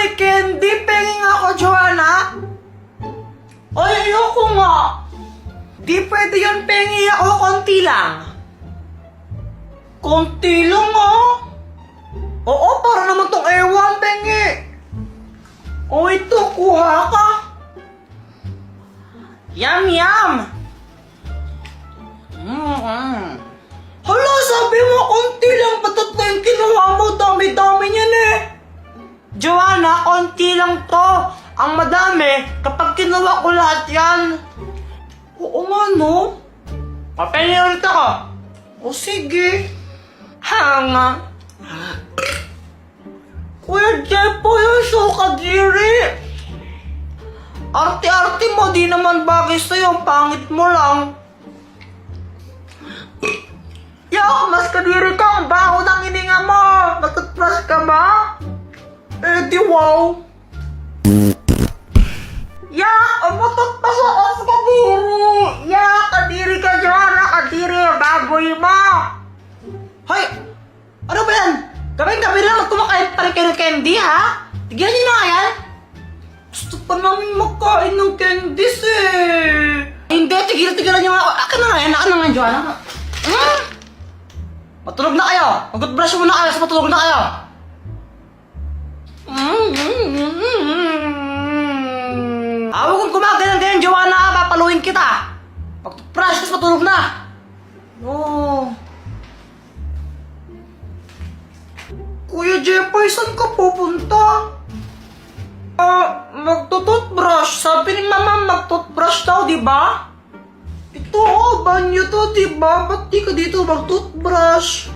may candy. Penging ako, Joanna. Ay, ayoko nga. Di pwede yun, pengi ako. Konti lang. Konti lang, ah. Oo, para naman tong ewan, pengi. O, ito, kuha ka. Yum, yum. Hala, sabi mo, konti lang. Ba't na yung kinuha mo? Dami-dami niyan eh. Joanna, konti lang to. Ang madami, kapag kinuha ko lahat yan. Oo nga, no? Papengi ulit ako. O sige. Hanga. Kuya Jepo, yung kadiri. Arte-arte mo, di naman bagay sa'yo. Ang pangit mo lang. Yak, mas kadiri ka. Ang baho ng hininga mo. Matutbrush ka ba? Eh, di wow. Yak, matutbrush ako sa kadiri. Yak, kadiri ka, Joanna. Kadiri, baboy mo. Hoy, ano ba yan? Gabi-gabi lang kumakain pa rin kayo ng candy, ha? Tigyan niyo na nga yan. Gusto pa namin magkain ng candies, eh. Hindi, tigilan niyo nga ako. Akin na nga yan, akin na nga, Joanna. Matulog na kayo. Mag-brush muna kayo, sa matulog na kayo. Huwag kong gumagano'n, Joanna, ha? Papaluin kita. Mag-brush, tapos matulog na. No. Kuya Jepoy, saan ka pupunta? Magtututbrush. Sabi ni Mama, magtutbrush daw, di ba? Ito, banyo to, di ba? Ba't di ka dito magtutbrush?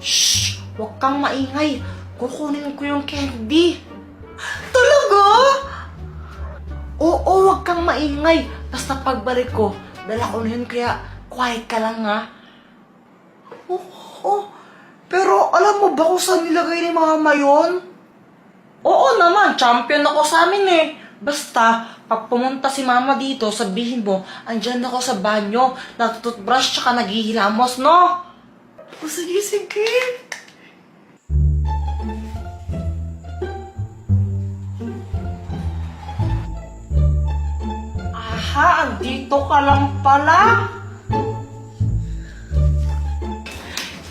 Shhh! Huwag kang maingay. Kukunin ko yung candy. Talaga? Oo, huwag kang maingay. Basta pagbalik ko, dala ko na yun, kaya quiet ka lang, ha? Oo. Pero alam mo ba kung saan nilagay ni Mama yun? Oo naman, champion ako sa amin eh. Basta, pag pumunta si Mama dito, sabihin mo, andyan ako sa banyo, natututbrush tsaka naghihilamos, no? O sige, sige. Aha, andito ka lang pala.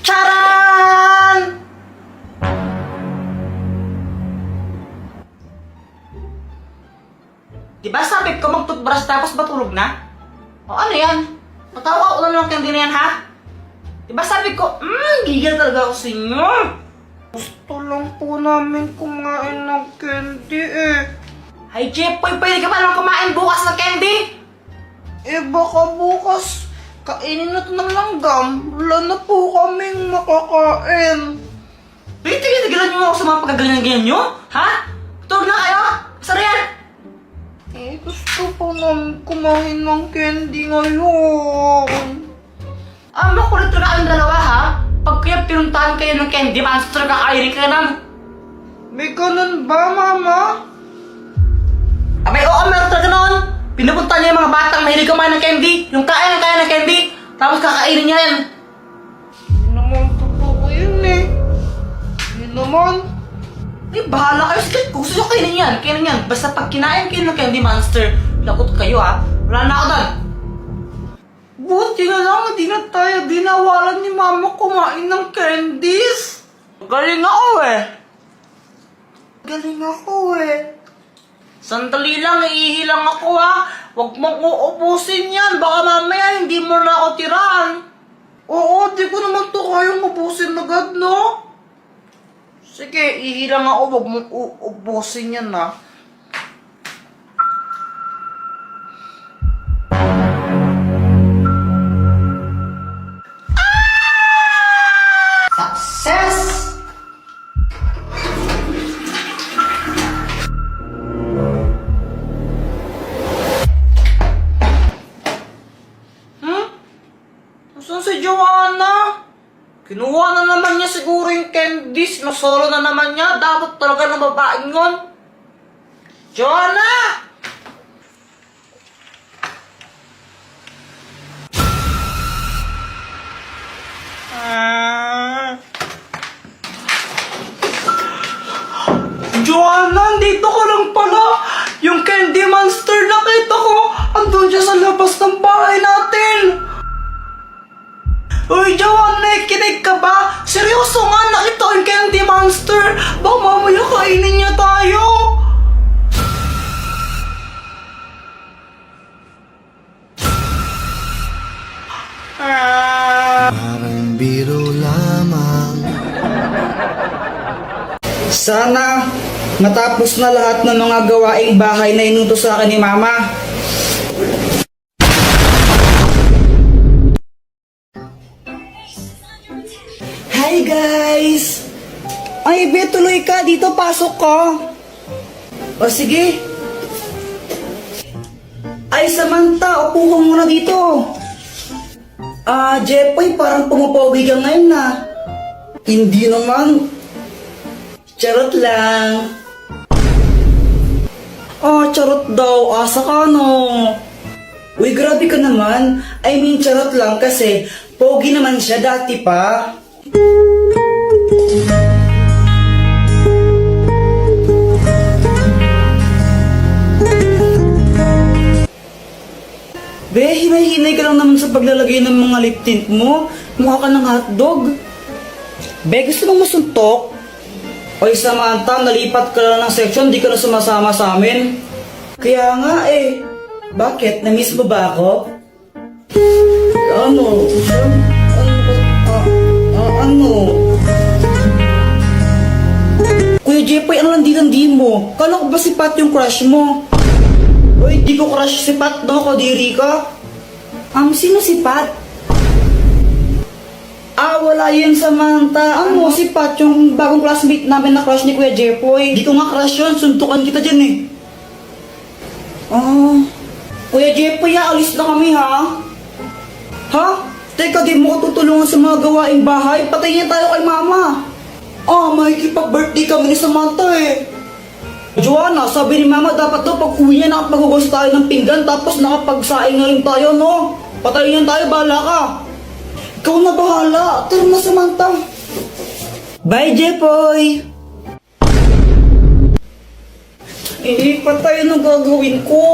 Charan! Diba sabi ko mag-toothbrush tapos matulog na? O ano yan? Matawa ko lang ng candy na yan, ha? Diba sabi ko, gigil talaga ako sa inyo. Gusto lang po namin kumain ng candy eh. Ay, Jepoy, pwede ka pa naman kumain bukas ng candy? Eh, baka bukas kainin na ito ng langgam. Wala na po kaming makakain. Wait, tigilan niyo ako sa mga pagkaganyan-ganyan nyo? Ha? Tulog na kayo? Saan yan? Eh, gusto po namin kumain ng candy ngayon. Makulit talaga kayong dalawa, ha? Pag kaya pinuntahan kayo ng candy, paano sa talaga kakainin ka na? May ganun ba, Mama? Abay, oo, meron talaga noon. Pinupunta niya yung mga batang mahilig kumain ng candy. Yung kaya ng candy. Tapos kakainin niya yan. Hindi naman totoo yun eh. Hindi naman. Eh, bahala kayo. Sige, kung gusto nyo kainin yan, kainin yan. Basta pag kinain kayo ng Candy Monster, lagot kayo ha. Wala na ako doon. Buti na lang, hindi na tayo dinawalan ni Mama kumain ng candies. Galing ako eh. Galing ako eh. Sandali lang, iihilang ako ha. Huwag mong uubusin yan. Baka mamaya hindi mo na ako tirahan. Oo, di ko naman to kayang ubusin agad, no? Sige, ihilang ako. Huwag mong uubusin yan ha. Success! Saan si Joanna? Kinuha na naman niya siguro yung candies. Nasolo na naman niya. Dapat talaga ng babaeng yun. Joanna! Joanna! labas ng bahay natin. Uy, Joanne, nakikinig ka ba? Seryoso nga, nakita ko yung candy monster. Baka mamaya kainin niya tayo. Parang biro lamang. Sana matapos na lahat ng mga gawaing bahay na inutos sa akin ni Mama. Hi guys! Ay, be, tuloy ka. Dito, pasok ka. O sige. Ay, Samantha, upo ka muna dito. Jepoy, parang pumapogi ka ngayon na. Hindi naman. Charot lang. Charot daw. Asa ka, no? Uy, grabe ka naman. I mean, charot lang kasi pogi naman siya dati pa. Be, hinay-hinay ka lang naman sa paglalagay ng mga lip tint mo. Mukha ka ng hotdog. Be, gusto mong masuntok? Oy, Samantha, nalipat ka lang ng section, di ka na sumasama sa amin. Kaya nga eh. Bakit? Na-miss mo ba ako? Ano? Ano? Kuya Jepoy, ano landi-landi mo? Kala ko ba si Pat yung crush mo? Uy, di ko crush si Pat, no? Kadiri ka. Sino si Pat? Wala yun, Samantha. Si Pat, yung bagong classmate namin na crush ni Kuya Jepoy. Di ko nga crush yun, suntukan kita dyan eh. Kuya Jepoy, alis na kami ha? Ha? Teka, di mo ko tutulungan sa mga gawaing bahay? Patayin tayo kay Mama. Makikipag-birthday kami ni Samantha eh. Joanna, sabi ni Mama dapat daw pag uwi niya nakapaghugas tayo ng pinggan tapos nakapagsaing na rin tayo, no? Patayin tayo, bahala ka. Ikaw na bahala. Tara na, Samantha. Bye, Jepoy. Patay na gagawin ko.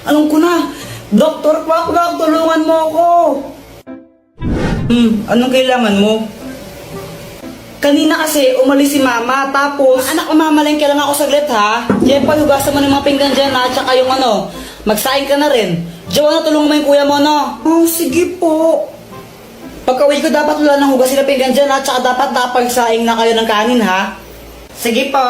Alam ko na. Dr. Pakbak, tulungan mo ako. Anong kailangan mo? Kanina kasi umalis si Mama, tapos anak, mamamalengke lang ako saglit ha. Jepoy, hugasan mo ng mga pinggan dyan ha, tsaka yung magsaing ka na rin. Joanna, tulungan mo yung kuya mo, no? Sige po. Pagka-uwi ko dapat wala nang hugas sila pinggan dyan ha, tsaka dapat napagsaing na kayo ng kanin ha. Sige po.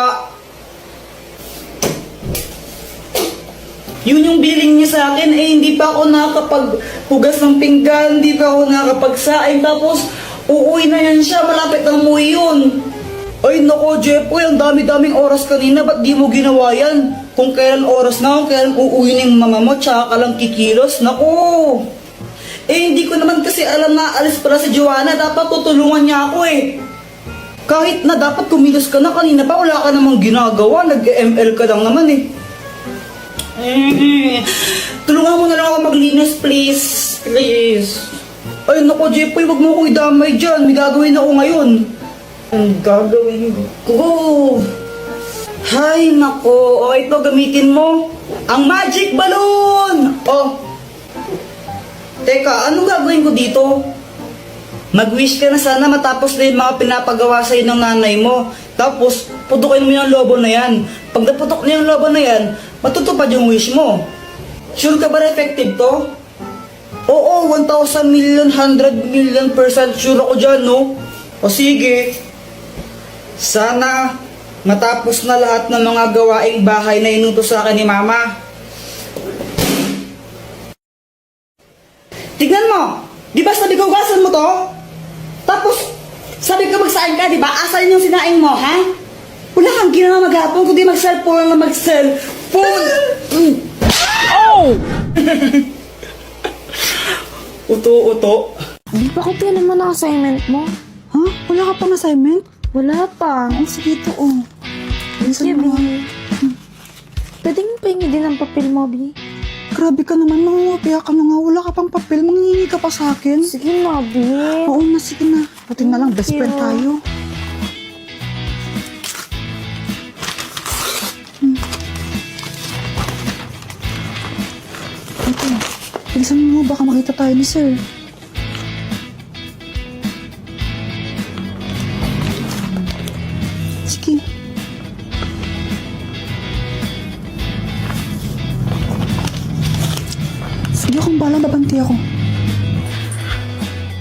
Yun yung billing niya sa akin, hindi pa ako nakakapaghugas ng pinggan, hindi pa ako nakakapagsaing, tapos uuwi na yan siya, malapit na umuwi yun. Ay nako, Jepoy, ang dami-daming oras kanina, ba't di mo ginawa yan? Kung kailan oras na, kung kailan uuwi ng mama mo, tsaka ka lang kikilos, nako. Hindi ko naman kasi alam na alis pala si Joanna, dapat tutulungan niya ako eh. Kahit na dapat kumilos ka na kanina pa, wala ka namang ginagawa, nag-ML ka lang naman eh. Tulungan mo na lang ako maglinis, please. Please. Ay, naku, Jepoy, wag mo ko idamay dyan. May gagawin ako ngayon. Ang gagawin ko? Hay, naku. Ito, gamitin mo. Ang magic balloon! Teka, anong gagawin ko dito? Mag-wish ka na sana matapos na yung mga pinapagawa sa'yo ng nanay mo. Tapos, putukin mo yung lobo na yan. Pag naputok na yung lobo na yan, matutupad yung wish mo. Sure ka ba na effective to? Oo, 1,000 million, 100 million % sure ako dyan, no? O sige. Sana matapos na lahat ng mga gawaing bahay na inutos sa akin ni Mama. Tignan mo! Di ba sabi ko hugasan mo to? Tapos, sabi ko magsaing ka, di ba? Asan yung sinaing mo, ha? Wala kang ginawa maghapon, kundi mag-cellphone na mag-cellphone. Oh! Uto-uto. Di ba ko naman ang assignment mo? Ha? Wala ka pang assignment? Wala pa. Sige ito, oh. Sige, B. Pwede mo pahingi din ang papel mo, B? Grabe ka naman, nangungupiya ka na nga. Wala ka pang papel, mangingi ka pa sa akin. Sige na, B. Oo na, sige na. Pati na lang, best friend tayo. Ito. baka makita tayo ni sir. Sige. Sige akong balang nabanti ako.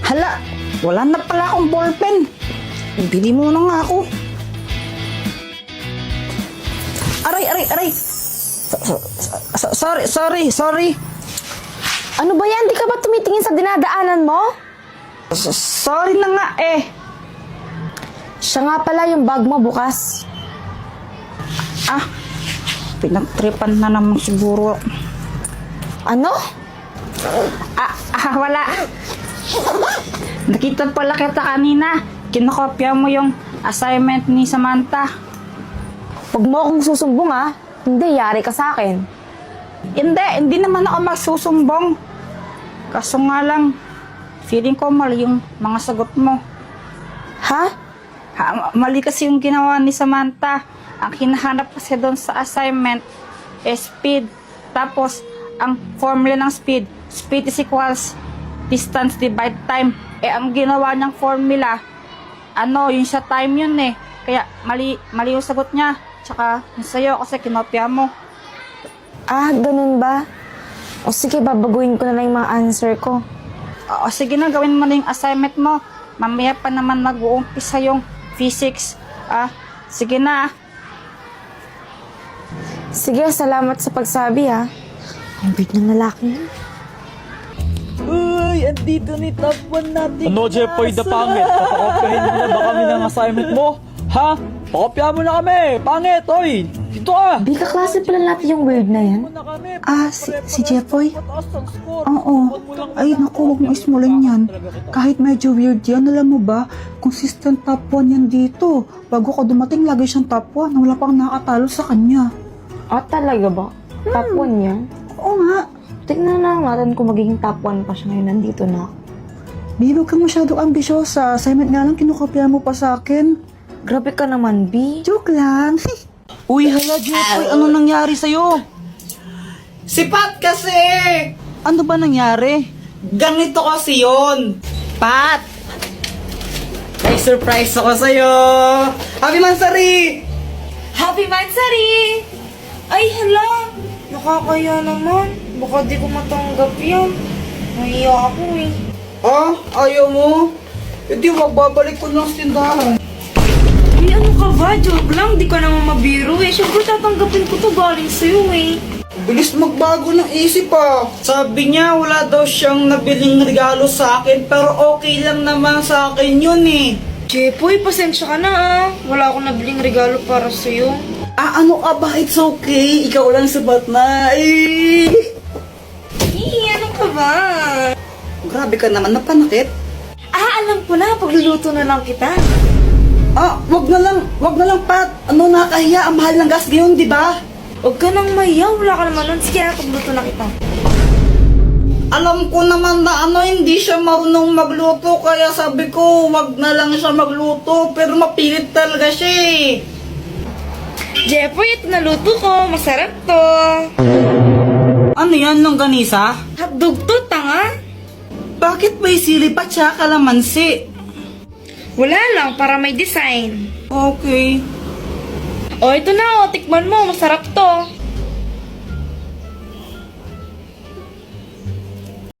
Hala, wala na pala akong ballpen. Bili mo na nga ako. Aray. Sorry. Ano ba yan? Di ka ba tumitingin sa dinadaanan mo? Sorry na nga eh. Siya nga pala yung bag mo bukas. Pinagtripan na naman siguro. Ano? Wala. Nakita pala kita kanina. Kinokopya mo yung assignment ni Samantha. Huwag mo akong susumbong ah. Hindi, yari ka sa akin. Hindi naman ako magsusumbong. Kaso nga lang, feeling ko mali yung mga sagot mo. Ha? Mali kasi yung ginawa ni Samantha. Ang hinahanap kasi doon sa assignment is speed. Tapos, ang formula ng speed is equals distance divide time. Ang ginawa niyang formula, yung sa time yun eh. Kaya, mali yung sagot niya. Tsaka, yung sa'yo kasi kinopya mo. Ganun ba? O sige, babaguhin ko na lang yung mga answer ko. O sige na, gawin mo na yung assignment mo. Mamaya pa naman mag-uumpisa yung physics. Sige na. Sige, salamat sa pagsabi ha. Ang weird ng lalaki yun. Uy, andito ni top 1 natin. Ano, Jepoy, the pangit? Papakopyahin mo na ba kami ng assignment mo? Ha? Pakopya mo na kami! Pangit, oy! Dito ka! Di ka klase pala natin yung weird na yan. Si Jepoy? Oo. Ay, naku, huwag mo ismulan yan. Kahit medyo weird yan, alam mo ba, consistent top 1 yan dito. Bago ko dumating, lagi siyang top 1 na wala pang nakatalo sa kanya. Talaga ba? Top 1 yan? Oo nga. Tignan na lang natin kung magiging top 1 pa siya ngayon. Nandito na ako. Babe, huwag kang masyadong ambisyosa. Assignment nga lang, kinukopya mo pa sa akin. Grabe ka naman, B. Joke lang. Uy, hala, Jepoy, ano nangyari sa'yo? Si Pat kasi! Ano ba nangyari? Ganito kasi yun. Pat! May surprise ako sa'yo! Happy Mansari! Happy Mansari! Ay, hala! Nakakaya naman. Baka di ko matanggap yan. Nahiya ako eh. Ayaw mo? Hindi, magbabalik ko ng tindahan. Ay, ano ka ba? Joke lang. Di ka naman mabiro eh. Siyempre tatanggapin ko to galing sa'yo eh. Bilis magbago ng isip Sabi niya wala daw siyang nabiling regalo sa akin pero okay lang naman sa akin yun eh. Jepoy, pasensya ka na ah. Wala akong nabiling regalo para sa'yo. Ano ka ba? It's okay. Ikaw lang sabat na. Ano ka ba? Grabe ka naman, napanakit. Alam ko na. Pagluluto na lang kita. Wag na lang, Pat. Nakakahiya. Ang mahal ng gas ngayon, di ba? Huwag ka nang mahiya. Wala ka naman nun. Sige na, pagluto na kita. Alam ko naman na hindi siya marunong magluto, kaya sabi ko, wag na lang siya magluto. Pero mapilit talaga siya eh. Jepoy, ito naluto ko. Masarap to. Ano yan, longganisa? Hotdog to, tanga. Bakit may sili pa tsaka kalamansi? Wala lang, para may design. Okay. Ito na, tikman mo. Masarap to.